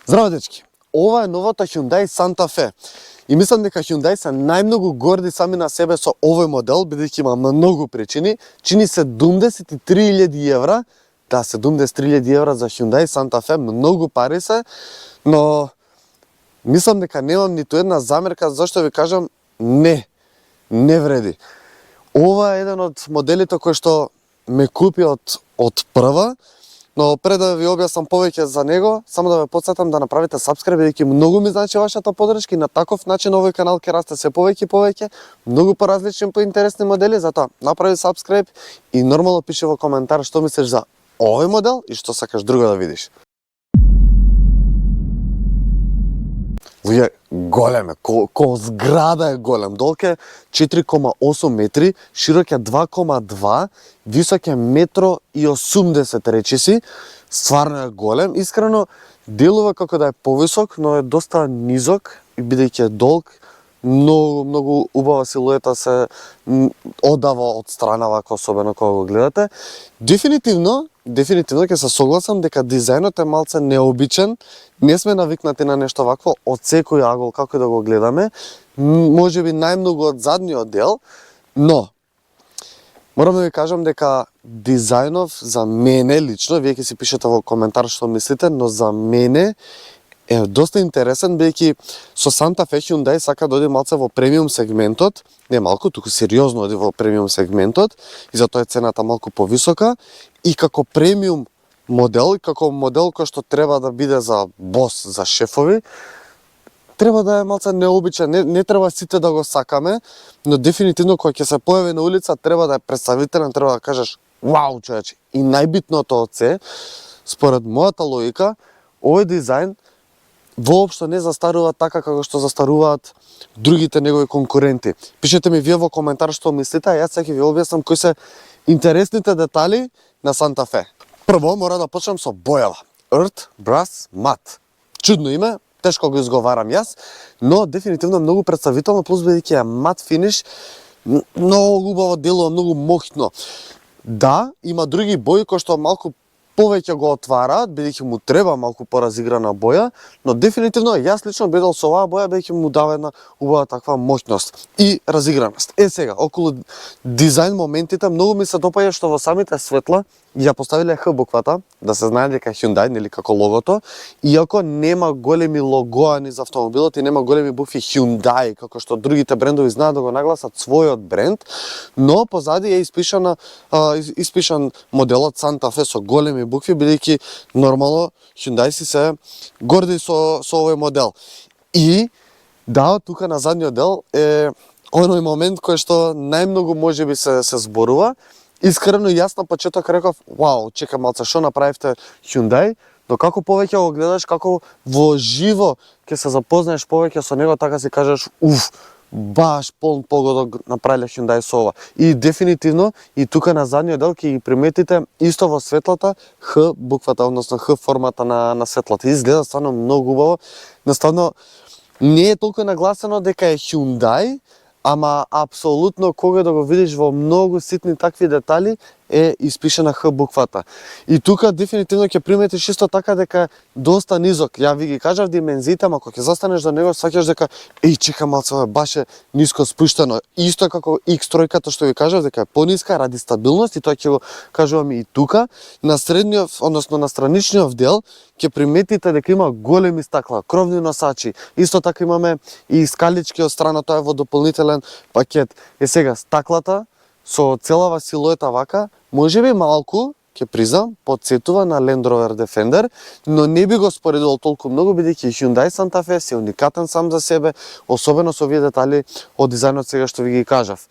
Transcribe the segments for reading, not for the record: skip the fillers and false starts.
Здраво дечки, ова е новата Hyundai Santa Fe. И мислам дека Hyundai се најмногу горди сами на себе со овој модел, бидејќи има многу причини. Чини 73.000 евра, да, 73.000 евра за Hyundai Santa Fe, многу пари се, но мислам дека немам ниту една замерка, зашто ви кажам, не вреди. Ова е еден од моделите кој што ме купи од прва, но пред да ви објаснам повеќе за него, само да ве потсетам да направите subscribe, бидејќи многу ми значи вашата поддршка и на таков начин овој канал ќе расте се повеќе и повеќе, многу поразлични, поинтересни модели, затоа направи subscribe и нормално пиши во коментар што мислиш за овој модел и што сакаш друго да видиш. Луѓе, голем е, ко зграда е голем, долг е 4,8 метри, широк е 2,2, висок е 1,80 м речиси, стварно е голем, искрено делува како да е повисок, но е доста низок и бидејќи е долг, многу убава силуета се одава од страна вака, особено кога го гледате. Дефинитивно ќе се согласам дека дизајнот е малце необичен. Не сме навикнати на нешто вакво од секој агол како да го гледаме. Можеби најмногу од задниот дел, но морам да ви кажам дека дизајнов за мене лично, вие ќе си пишете во коментар што мислите, но за мене е доста интересен, бидејќи со Santa Fe Hyundai сака да оди малце во премиум сегментот, не малку, туку сериозно оди во премиум сегментот, и затоа е цената малку повисока, и како премиум модел, и како модел кој што треба да биде за бос, за шефови, треба да е малце необичен, не треба сите да го сакаме, но дефинитивно кога ќе се појави на улица, треба да е представителен, треба да кажеш, вау, човече. И најбитното од се, според мојата логика, овој дизајн воопшто не застарува така како што застаруваат другите негови конкуренти. Пишете ми вие во коментар што мислите, а јас сега ќе ви објаснам кои се интересните детали на Santa Fe. Прво мора да почнем со бојава. Earth Brass Matte. Чудно име, тешко го изговарам јас, но дефинитивно многу представително, плюс бидејќи е мат финиш, многу убаво делува, многу моќно. Да, има други бои кои што малку повеќе го отвараат, бидејќи му треба малку поразиграна боја, но дефинитивно јас лично бедал со оваа боја, бидејќи му дава една убава таква моќност и разиграност. Сега, околу дизајн моментите, многу ми се допаѓа што во самите светла ја поставиле Х буквата, да се знае дека Hyundai, нели како логото, иако нема големи логоа низ автомобилот и нема големи букви Hyundai, како што другите брендови знаат да го нагласат својот бренд, но позади е испишан моделот Santa Fe со големи букви, бидејќи нормално Hyundai си се горди со овој модел. И да, тука на задниот дел е оној момент кој што најмногу можеби се зборува. Искрено јас на почеток реков, вау, чека малце, што направивте Hyundai, но како повеќе го гледаш, како во живо ќе се запознаеш повеќе со него, така си кажеш, баш полн погодок направиле Hyundai со ова. И дефинитивно, и тука на задниот дел ќе ги приметите исто во светлата Х буквата, односно Х формата на светлата. Изгледа стварно многу убаво. Наставно не е толку нагласено дека е Hyundai, ама апсолутно кога да го видиш во многу ситни такви детали е испишена Х буквата. И тука дефинитивно ќе приметиш исто така дека доста низок. Ја ви ги кажав димензиите, ама кога ќе застанеш до него, саќаш дека чека малце, ова баш е ниско спуштено. Исто како X3-ката што ви кажав дека е пониска ради стабилност, и тоа ќе го кажувам и тука. На средниот, односно на страничниот дел, ќе приметите дека има големи стакла, кровни носачи. Исто така имаме и скалички од страна, тоа е во дополнителен пакет. Сега стаклата со целава силуета вака, можеби малку, ќе признам, потсетува на Land Rover Defender, но не би го споредувал толку многу, бидејќи Hyundai Santa Fe се уникатен сам за себе, особено со овие детали од дизајнот сега што ви ги кажав.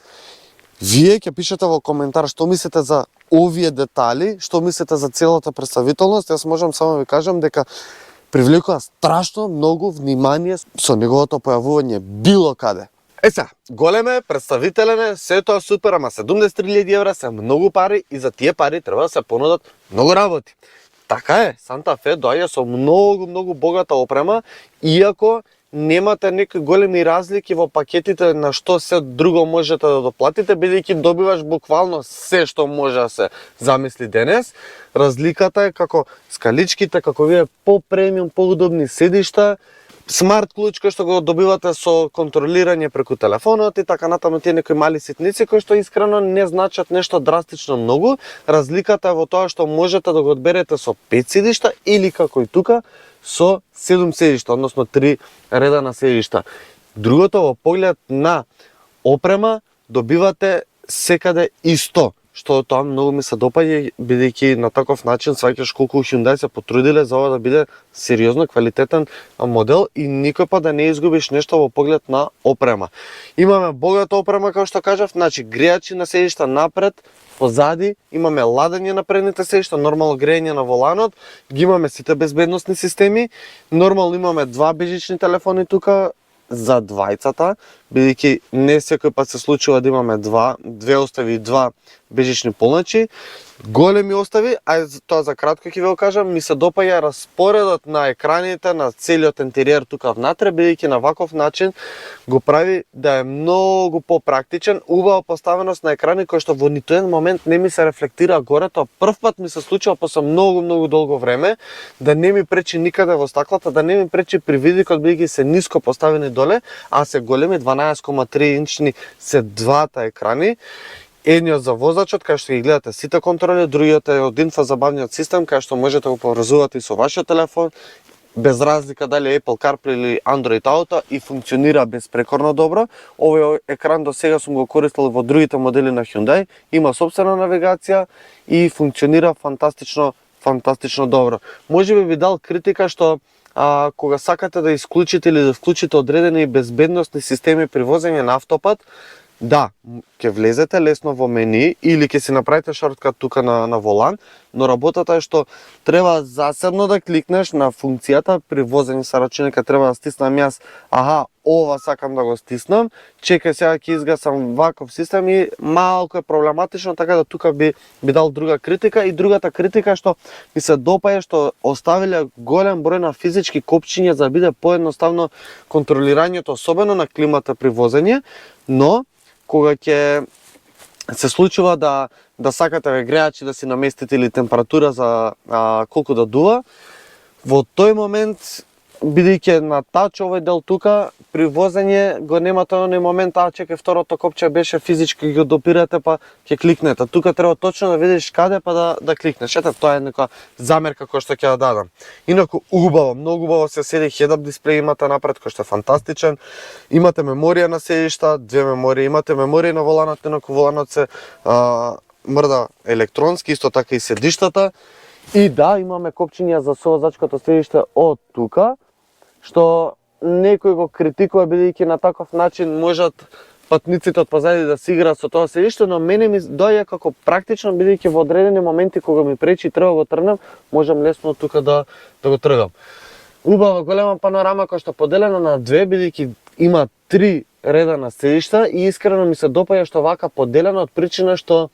Вие ќе пишете во коментар што мислите за овие детали, што мислите за целата представителност. Јас можам само да ви кажам дека привлекува страшно многу внимание со неговото појавување било каде. Сега, голем е, представителен е, се тоа супер, ама 73.000 евра се многу пари и за тие пари треба да се понудат многу работи. Така е, Santa Fe доаѓа со многу богата опрема, иако немате некои големи разлики во пакетите на што се друго можете да доплатите, бидејќи добиваш буквално се што може да се замисли денес. Разликата е како скаличките, како вие по-премиум, поудобни седишта, смарт клуч кој што го добивате со контролирање преку телефонот и така натаму, тие некои мали ситници кои што искрено не значат нешто драстично многу. Разликата е во тоа што можете да го одберете со 5 седишта или како и тука со 7 седишта, односно 3 реда на седишта. Другото, во поглед на опрема, добивате секаде исто, што тоа многу ми се допаѓа, бидејќи на таков начин сваќаш колку Hyundai се потрудиле за ова да биде сериозно квалитетен модел и никој па да не изгубиш нешто во поглед на опрема. Имаме богата опрема, како што кажав, значи грејачи на седишта напред, позади, имаме ладење на предните седишта, нормално грејење на воланот, ги имаме сите безбедносни системи, нормално имаме 2 бежични телефони тука за двајцата, бидејќи не секој пат се случува да имаме две остави и 2 бежични полночи, големи остави, а тоа за кратко ќе ви го кажам, ми се допаѓа распоредот на екраните на целиот интериер тука внатре, бидејќи на ваков начин го прави да е многу попрактичен, убава поставеност на екрани кој што во ниту еден момент не ми се рефлектира горе, тоа прв пат ми се случува после многу долго време, да не ми пречи никаде во стаклата, да не ми пречи при видикот, бидејќи се ниско поставени доле, а се големи 12,3 инчни се двата екрани. Едниот за возачот, кај што ги гледате сите контроли, другиот е од инфозабавниот систем, кај што можете да го поврзувате и со вашиот телефон, без разлика дали Apple CarPlay или Android Auto, и функционира безпрекорно добро. Овој екран до сега сум го користел во другите модели на Hyundai, има собствена навигација и функционира фантастично добро. Можеби би дал критика што кога сакате да исклучите или да вклучите одредени безбедносни системи при возење на автопат, да, ќе влезете лесно во мени или ќе си направите шорткат тука на волан, но работата е што треба засебно да кликнеш на функцијата при возење со рачунка, треба да стиснам јас, ова сакам да го стиснам, чекај сега ќе изгасам ваков систем и малку е проблематично, така да тука би дал друга критика. И другата критика што ми се допаѓа што оставиле голем број на физички копчиња за да биде поедноставно контролирањето, особено на климата при возење, но кога ќе се случува да сакате грејачи да си наместите или температура за колку да дува, во тој момент, бидејќи на тач овој дел тука, при возење го немате оној момент, чекај, второто копче беше физички, ги допирате па ќе кликнете. Тука треба точно да видиш каде па да кликнеш. Ете, тоа е некоја замерка која што ќе ја дадам. Инаку убаво, многу убаво се седи, head-up дисплеј имате напред кој што е фантастичен. Имате меморија на седишта, 2 мемории, имате меморија на воланот, инаку воланот се мрда електронски, исто така и седиштата. И да, имаме копчиња за совозачкото седиште од тука, што некој го критикува бидејќи на таков начин можат патниците од позади да се играат со тоа седиште, но мене ми доаѓа како практично бидејќи во одредени моменти кога ми пречи треба го тргнам, можам лесно тука да го тргам. Убава голема панорама која што поделена на 2, бидејќи има 3 реда на седишта и искрено ми се допаѓа што вака поделена од причина што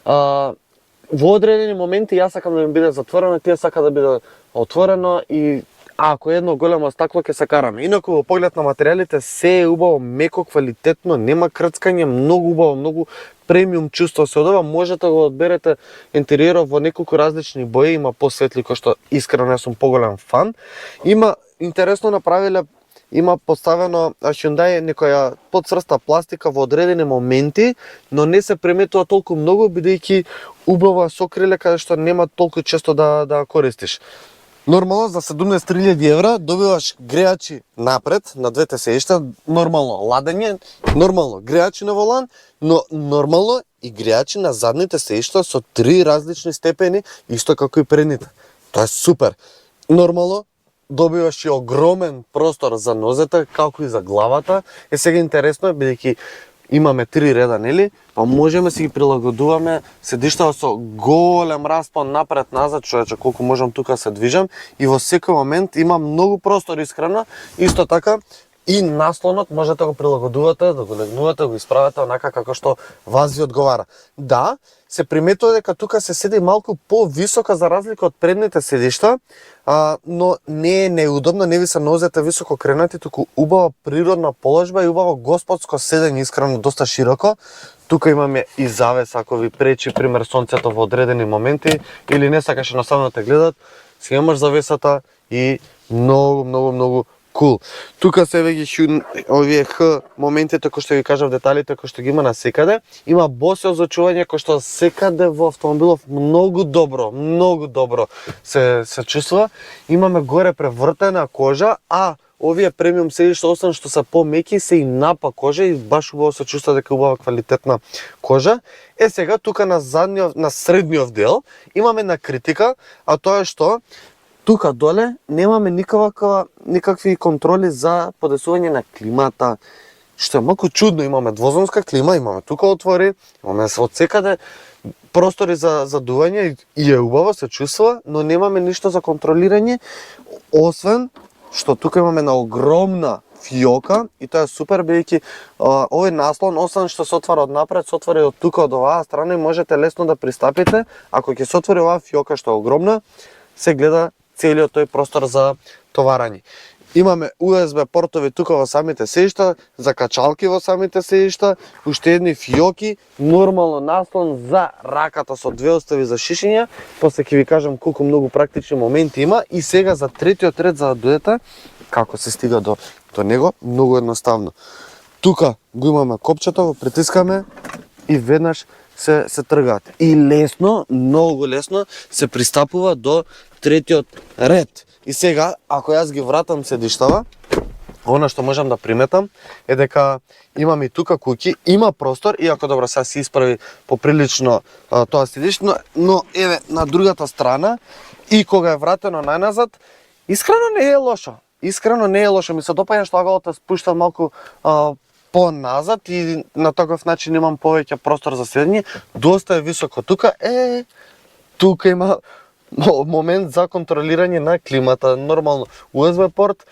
во одредени моменти јас сакам да ми биде затворено, тие сака да биде отворено и ако едно големо стакло ќе се караме. Инаку во поглед на материјалите се е убаво, меко, квалитетно, нема крцкање, многу убаво, многу премиум чувство се одава. Можете да го одберете интериеров во неколку различни бои, има посветли кои што искрено јас сум поголем фан. Има интересно направиле, има поставено Hyundai некоја подцрста пластика во одредени моменти, но не се приметува толку многу бидејќи убава сокриле каде што нема толку често да користиш. Нормално за 17.000 евра добиваш грејачи напред на двете седишта, нормално ладење, нормално грејачи на волан, но нормално и грејачи на задните седишта со 3 различни степени, исто како и предните. Тоа е супер. Нормално добиваш и огромен простор за нозете, како и за главата. Сега интересно е бидејќи имаме 3 реда, нели? Па можеме да си ги прилагодуваме седиштава со голем распон напред-назад, човече, колку можам тука се движам и во секој момент има многу простор искрено. Исто така И наслонот можете да го прилагодувате, да го легнувате, да го исправите онака како што вас ви одговара. Да, се приметува дека тука се седи малку повисока за разлика од предните седишта, но не е неудобно, не ви се нозете високо кренати, туку убава природна положба и убаво господско седење, искрено доста широко. Тука имаме и завеса, ако ви пречи пример сонцето во одредени моменти или не сакаш едноставно те гледат, си имаш завесата и многу кул. Тука се веќе овие моментите кои што ви кажав, деталите кои што ги има на секаде. Има босе озочување кои што секаде во автомобилов многу добро се чувствува. Имаме горе превртена кожа, а овие премиум седишта освен што се помеки се и напа кожа и баш убаво се чувства дека убава квалитетна кожа. Сега тука на средниот дел имаме на критика, а тоа е што тука доле немаме никакви контроли за подесување на климата, што е малку чудно. Имаме двозонска клима, имаме тука отвори, имаме од секаде простори за дување и е убаво, се чувства, но немаме ништо за контролирање, освен што тука имаме на огромна фиока и тоа е супер, бидејќи овој наслон, освен што се отвара од напред, се отвара и од тука, од оваа страна и можете лесно да пристапите. Ако ќе се отвори оваа фиока што е огромна, се гледа целиот тој простор за товарање. Имаме USB портови тука во самите седишта, закачалки во самите седишта, уште едни фиоки, нормално наслон за раката со две остави за шишење, после ќе ви кажам колку многу практични моменти има. И сега за третиот ред за да дојдете, како се стига до него, многу едноставно. Тука го имаме копчето, го притискаме и веднаш се тргаат. И лесно, многу лесно се пристапува до третиот ред. И сега, ако јас ги вратам седиштава, она што можам да приметам е дека имам и тука куќи, има простор, иако добро сега се исправи поприлично тоа седиште, но еве на другата страна и кога е вратено најназад, искрено не е лошо. Искрено не е лошо, ми се допаѓа што агалот е спуштен малку поназад и на таков начин имам повеќе простор за седење. Доста е високо тука. Тука има момент за контролирање на климата, нормално USB порт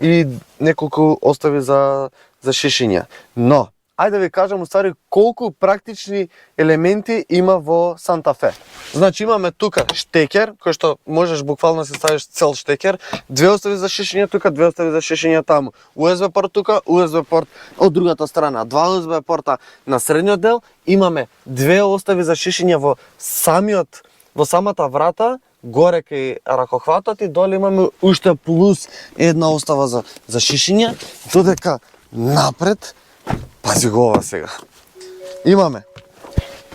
и неколку остави за шишење. Но ајде да ви кажам уствари колку практични елементи има во Санта Фе. Значи имаме тука штекер, кој што можеш буквално се ставиш цел штекер, две остави за шишење тука, две остави за шишење таму. USB порт тука, USB порт од другата страна, два USB порта на средниот дел, имаме две остави за шишење во самата врата, горе кај ракохватот и доле имаме уште плюс една остава за шишење, додека напред, пази го ова сега. Имаме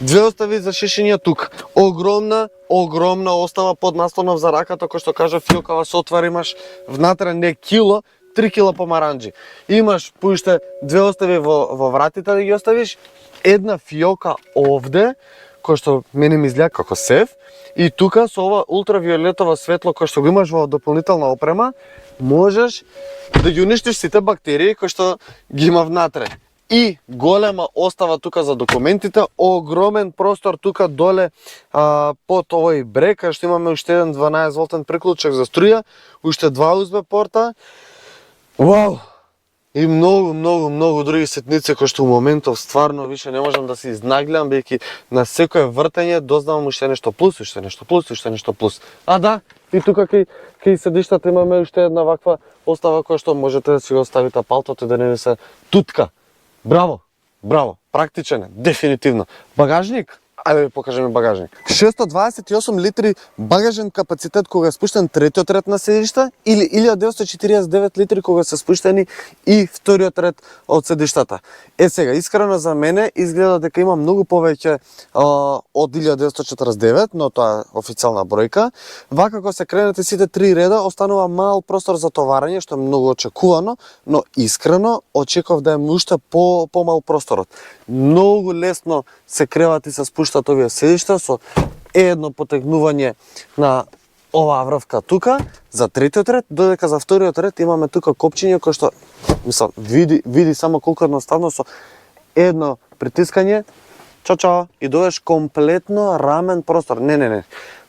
две остави за шишење тука. Огромна остава под наслонов за раката, кој што кажа фиокава се отвара, имаш внатре не кило, 3 кила помаранџи. Имаш поуште две остави во вратите да ги оставиш, една фиока овде, кој што мене ми изгледа како сев, и тука со ова ултравиолетово светло кој што го имаш во дополнителна опрема, можеш да ги уништиш сите бактерии кои што ги има внатре. И голема остава тука за документите, огромен простор тука доле под овој брег, кај што имаме уште еден 12 волтен приклучок за струја, уште два USB порта. Вау! И многу други сетници кои што у моментов стварно више не можам да се изнагледам, бидејќи на секое вртење дознавам уште нешто плюс. А да, и тука кај седиштата имаме уште една ваква остава која што можете да си го ставите палтото и да не ви се тутка. Браво, практичен е, дефинитивно. Багажник? Ајде ви покажеме багажник. 628 литри багажен капацитет кога е спуштен третиот ред на седишта или 1949 литри кога се спуштени и вториот ред од седиштата. Сега, искрено за мене изгледа дека има многу повеќе од 1949, но тоа е официјална бројка. Вака кога се кренете сите три реда, останува мал простор за товарање, што е многу очекувано, но искрено очекував да е уште помал просторот. Многу лесно се креват и се спуштат овие седишта со едно потегнување на оваа врвка тука за третиот ред, додека за вториот ред имаме тука копчиња кој што види само колку едноставно со едно притискање и доеш комплетно рамен простор. Не.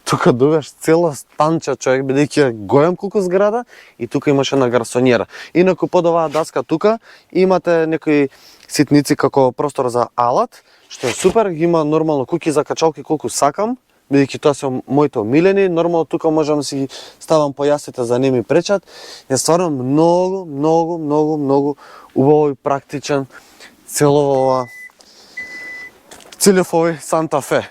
тука добиваш цела станча човек, бидејќи е голем колку зграда и тука имаш една гарсонјера. Инаку под оваа даска тука имате некои ситници како простор за алат, што е супер, има нормално куки за качалки колку сакам, бидејќи тоа се моите омилени, нормално тука можам да си ставам појасите за не ми пречат. Е стварно многу убаво и практичен целиот овој Санта Фе.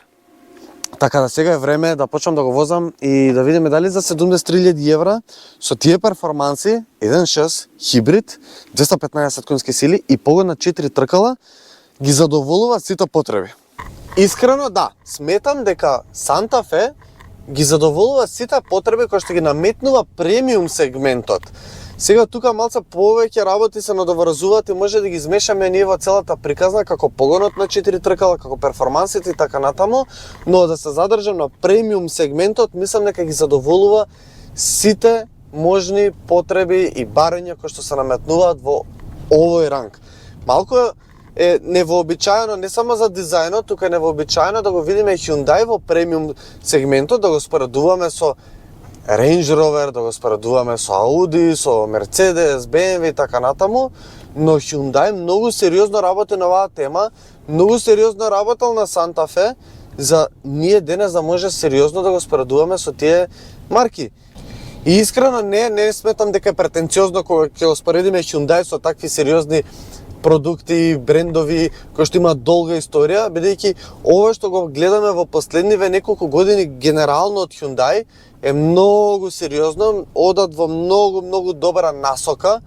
Така да сега е време да почнам да го возам и да видиме дали за 73.000 евра со тие перформанси, 1.6 хибрид, 215 конски сили и погон на 4 тркала ги задоволува сите потреби. Искрено да, сметам дека Санта Фе ги задоволува сите потреби кои што ги наметнува премиум сегментот. Сега тука малце повеќе работи се надоврзуваат и може да ги измешаме ние во целата приказна како погонот на 4 тркала, како перформансите и така натаму, но да се задржам на премиум сегментот, мислам дека ги задоволува сите можни потреби и барања кои што се наметнуваат во овој ранг. Малку е невообичаено не само за дизајнот, тука е невообичаено да го видиме Hyundai во премиум сегментот, да го споредуваме со Range Rover, да го споредуваме со Audi, со Mercedes, BMW и така натаму, но Hyundai многу сериозно работи на оваа тема, многу сериозно работел на Santa Fe, за ние денес да може сериозно да го споредуваме со тие марки. И искрено не сметам дека е претенциозно кога ќе го споредиме Hyundai со такви сериозни продукти, брендови кои што имаат долга историја, бидејќи ова што го гледаме во последниве неколку години генерално од Hyundai е многу сериозно, одат во многу добра насока,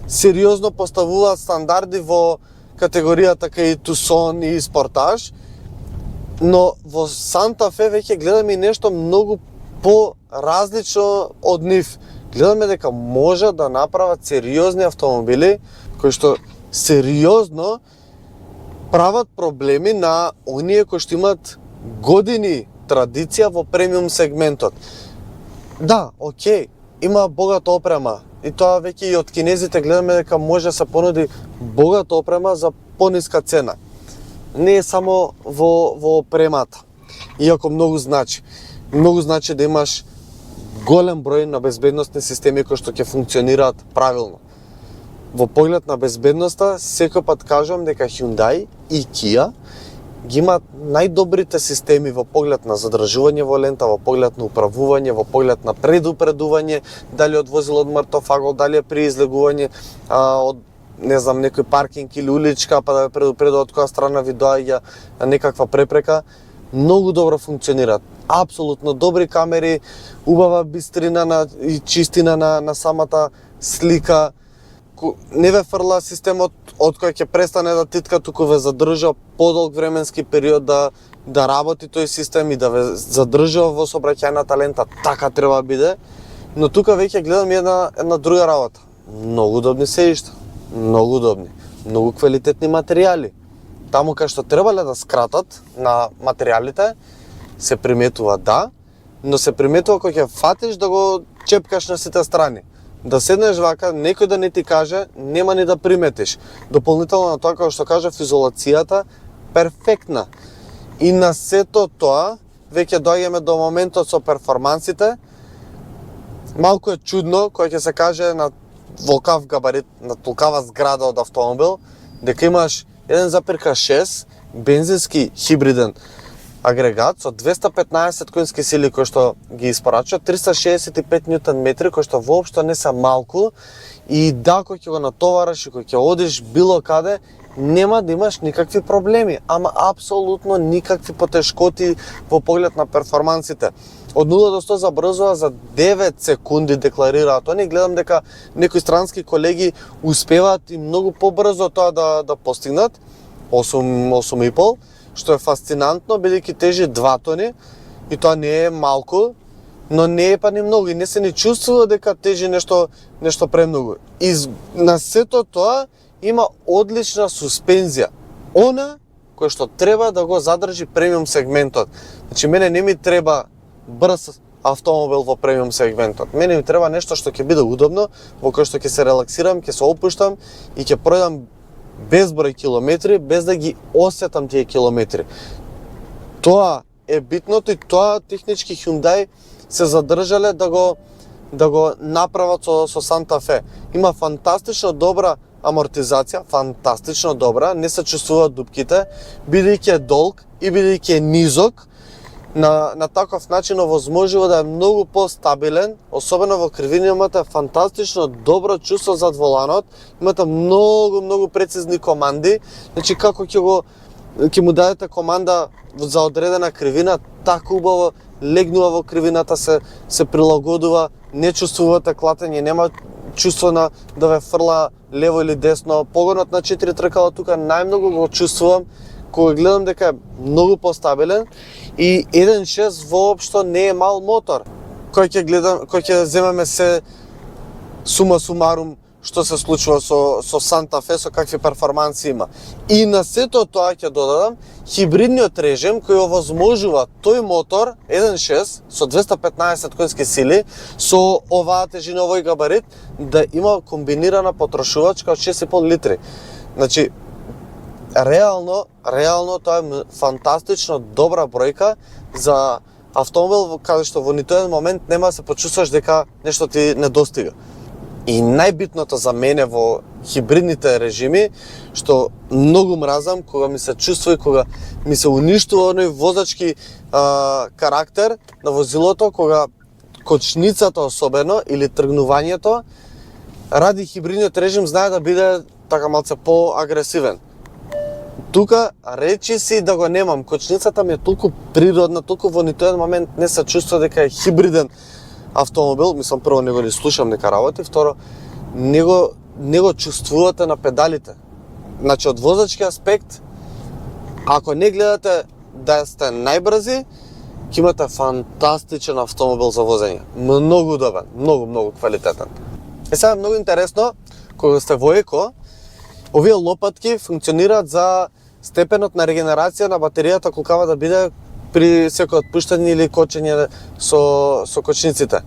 сериозно поставуваат стандарди во категоријата кај Tucson и Sportage, но во Santa Fe веќе гледаме и нешто многу по-различно од нив. Гледаме дека може да направат сериозни автомобили кои што сериозно прават проблеми на оние кои што имаат години традиција во премиум сегментот. Да, окей, има богата опрема и тоа веќе и од кинезите гледаме дека може да се понуди богата опрема за пониска цена. Не е само во опремата, иако многу значи. Многу значи да имаш голем број на безбедносни системи кои што ќе функционираат правилно. Во поглед на безбедноста, секој пат кажувам дека Hyundai и Kia ги имаат најдобрите системи во поглед на задржување во лента, во поглед на управување, во поглед на предупредување, дали од возило од мртов агол, дали е при излегување од не знам некој паркинг или уличка, па да ве предупредува од која страна ви доаѓа некаква препрека. Многу добро функционираат. Апсолутно добри камери, убава бистрина и чистина на самата слика. Не ве фрла системот од кој ќе престане да титка, туку ве задржа подолг временски период да работи тој систем и да ве задржа во сообраќајната лента. Така треба да биде. Но тука веќе гледам една друга работа. Многу удобни седишта, многу удобни, многу квалитетни материјали. Таму кај што требале да скратат на материјалите, се приметува да, но се приметува кога ќе фатиш да го чепкаш на сите страни. Да седнеш вака, некој да не ти каже, нема ни да приметиш. Дополнително на тоа, како што кажав, изолацијата перфектна. И на сето тоа, веќе доаѓаме до моментот со перформансите. Малку е чудно, кога ќе се каже на волкав габарит, на толкава зграда од автомобил, дека имаш 1.6 бензински хибриден агрегат со 215 конски сили кои што ги испорачува, 365 Нм кои што воопшто не се малку и да, кој ќе го натовараш и кој ќе одиш било каде, нема да имаш никакви проблеми, ама апсолутно никакви потешкоти во поглед на перформансите. Од 0 до 100 забрзува за 9 секунди декларираат. Они гледам дека некои странски колеги успеваат и многу побрзо тоа да постигнат 8,5, што е фасцинантно, бидејќи тежи 2 тони и тоа не е малку, но не е па ни многу и не се ни чувствува дека тежи нешто премногу. И на сето тоа има одлична суспензија. Она кој што треба да го задржи премиум сегментот. Значи мене не ми треба брз автомобил во премиум сегментот. Мене ми треба нешто што ќе биде удобно, во кој што ќе се релаксирам, ќе се опуштам и ќе пројдам безброј километри без да ги осетам тие километри. Тоа е битното и тоа технички Hyundai се задржале да го направат со Santa Fe. Има фантастично добра амортизација, фантастично добра, не се чувствуваат дупките, бидејќи е долг и бидејќи е низок, на таков начин овозможува да е многу постабилен, особено во кривини имате фантастично добро чувство зад воланот, имате многу прецизни команди, значи како ќе му дадете команда за одредена кривина, така убаво легнува во кривината, се прилагодува, не чувствувате клатење, нема чувство да ве фрла лево или десно. Погонот на 4 тркала тука најмногу го чувствувам кога гледам дека е многу постабилен и 1.6 воопшто не е мал мотор. Кој ќе земеме се сума сумарум што се случува со Santa Fe, со какви перформанси има. И на сето тоа ќе додадам хибридниот режим кој овозможува тој мотор 1.6 со 215 конски сили, со оваа тежина, овој габарит, да има комбинирана потрошувачка од 6,5 литри. Значи, реално тоа е фантастично добра бројка за автомобил каде што во ниту еден момент нема да се почувствуваш дека нешто ти недостига. И најбитното за мене во хибридните режими, што многу мразам кога ми се чувствува и кога ми се уништува оној возачки карактер на возилото, кога кочницата особено или тргнувањето ради хибридниот режим знае да биде така малце поагресивен. Тука речи си да го немам. Кочницата ми е толку природна, толку во ниту еден момент не се чувствува дека е хибриден автомобил. Мислам, прво не го ни слушам нека работи, второ не го чувствувате на педалите. Значи од возачки аспект, ако не гледате да сте најбрзи, ќе имате фантастичен автомобил за возење. Многу добар, многу квалитетен. Е сега многу интересно, кога сте во еко, овие лопатки функционираат за степенот на регенерација на батеријата колкава да биде при секој отпуштање или кочење со кочниците.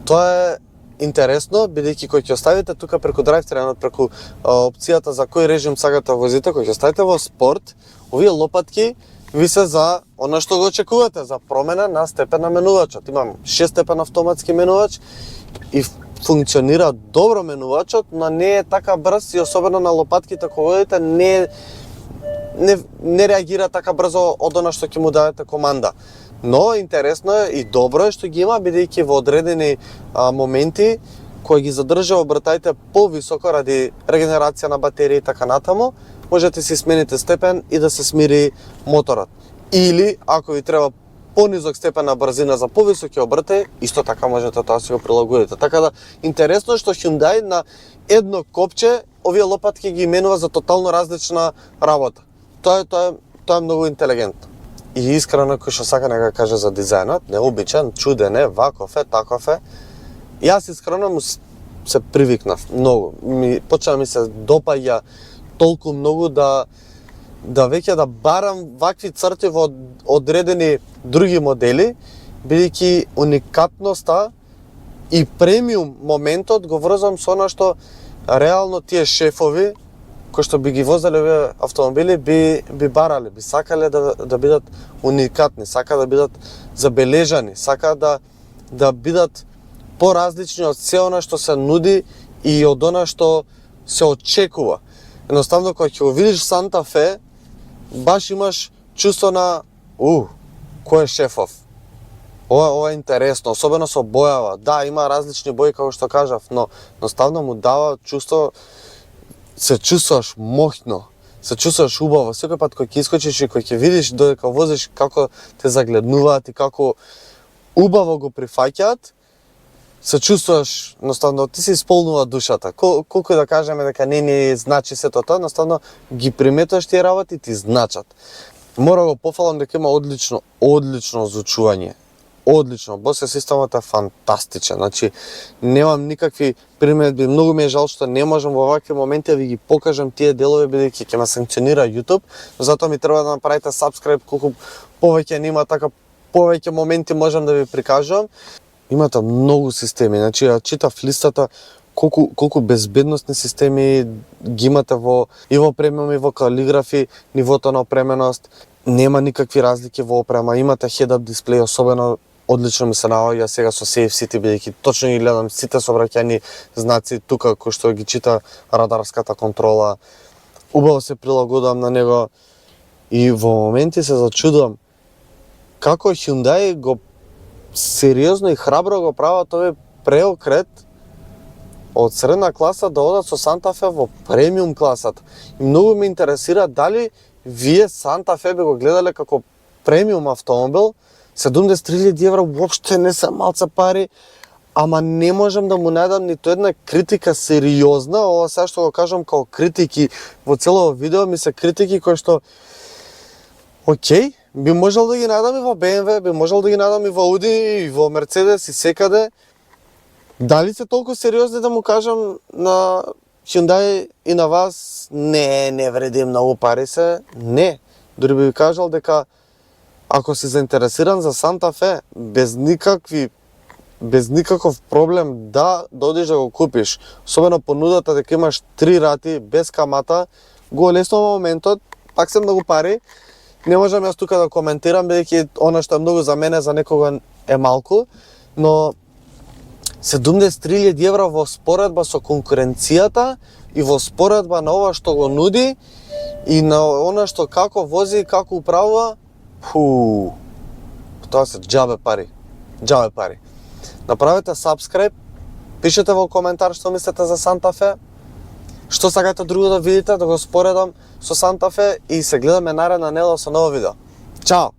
Тоа е интересно, бидејќи кој ќе оставите тука преку драйвтренот, преку опцијата за кој режим сакате возите, кој ќе оставите во спорт, овие лопатки ви се за она што го очекувате, за промена на степен на менувачот. Имам 6 степен автоматски менувач и функционира добро менувачот, но не е така брз и особено на лопатките кога водите не реагира така брзо од она што ќе му дадете команда. Но интересно е и добро е што ги има, бидејќи во одредени моменти кои ги задржува обртаите повисоко ради регенерација на батерија и така натаму, можете си смените степен и да се смири моторот. Или ако ви треба понизок степен на брзина за повисоки обрти, исто така можете тоа си го прилагодите. Така да интересно што Hyundai на едно копче овие лопатки ги менува за тотално различна работа. Тоа е многу интелигентно. И искрено кој што сака нека каже за дизајнот, необичен, чуден е, ваков е, таков е. Јас искрено му се привикнав многу. Почна ми се допаѓа толку многу да веќе да барам вакви црти во одредени други модели, бидејќи уникатноста и премиум моментот го врзам со она што реално тие шефови кои што би ги возеле овие автомобили би барале, би сакале да бидат уникатни, сака да бидат забележани, сака да бидат поразлични од се она што се нуди и од она што се очекува. Едноставно кога ќе го видиш Santa Fe, баш имаш чувство на кој е шефов. Ова е интересно, особено со бојава. Да, има различни бои како што кажав, но едноставно му дава чувство, се чувствуваш моќно, се чувствуваш убаво. Секој пат кој ќе искочиш и кој ќе видиш додека возиш како те загледнуваат и како убаво го прифаќаат, се чувствуваш, едноставно ти се исполнува душата. Колку да кажеме дека не значи сето тоа, едноставно ги приметуваш тие работи и ти значат. Мора го пофалам дека има одлично звучување. Одлично, Bose системот е фантастичен. Значи немам никакви приметби. Многу ми е жал што не можам во вакви моменти да ви ги покажам тие делови бидејќи ќе ме санкционира YouTube. Затоа ми треба да направите subscribe, колку повеќе нема, така повеќе моменти можам да ви прикажам. Имате многу системи, значи ја читав листата колку безбедносни системи ги имате и во премиум и во калиграфи, нивото на опременост, нема никакви разлики во опрема, имате head-up дисплеј, особено одлично ми се наоѓа сега со Safe City, бидејќи точно ги гледам сите сообраќајни знаци тука кои што ги чита радарската контрола. Убаво се прилагодувам на него и во моменти се зачудувам како Hyundai го сериозно и храбро го прават овој преокрет од средна класа да одат со Santa Fe во премиум класата. И многу ме интересира дали вие Santa Fe би го гледале како премиум автомобил. 73.000 евра уопште не се малце пари, ама не можам да му најдам ниту една критика сериозна. Ова сега што го кажам као критики во цело видео ми се критики кои што окей, би можел да ги најдам и во BMW, би можел да ги најдам и во Audi, и во Mercedes и секаде. Дали се толку сериозни да му кажам на Hyundai и на вас, не вреди многу пари се? Не. Дори би ви кажал дека ако си заинтересиран за Santa Fe, без никаков проблем да одиш да го купиш. Особено понудата дека имаш 3 рати без камата, го лесно моментот, пак се многу пари. Не можам јас тука да коментирам, бидејќи она што е многу за мене, за некога е малку, но 73.000 евра во споредба со конкуренцијата и во споредба на ова што го нуди и на она што како вози и како управува, тоа се џабе пари. Џабе пари. Направете subscribe, пишете во коментар што мислите за Santa Fe, што сакате друго да видите, да го споредам со Santa Fe и се гледаме наредна недела со ново видео. Чао!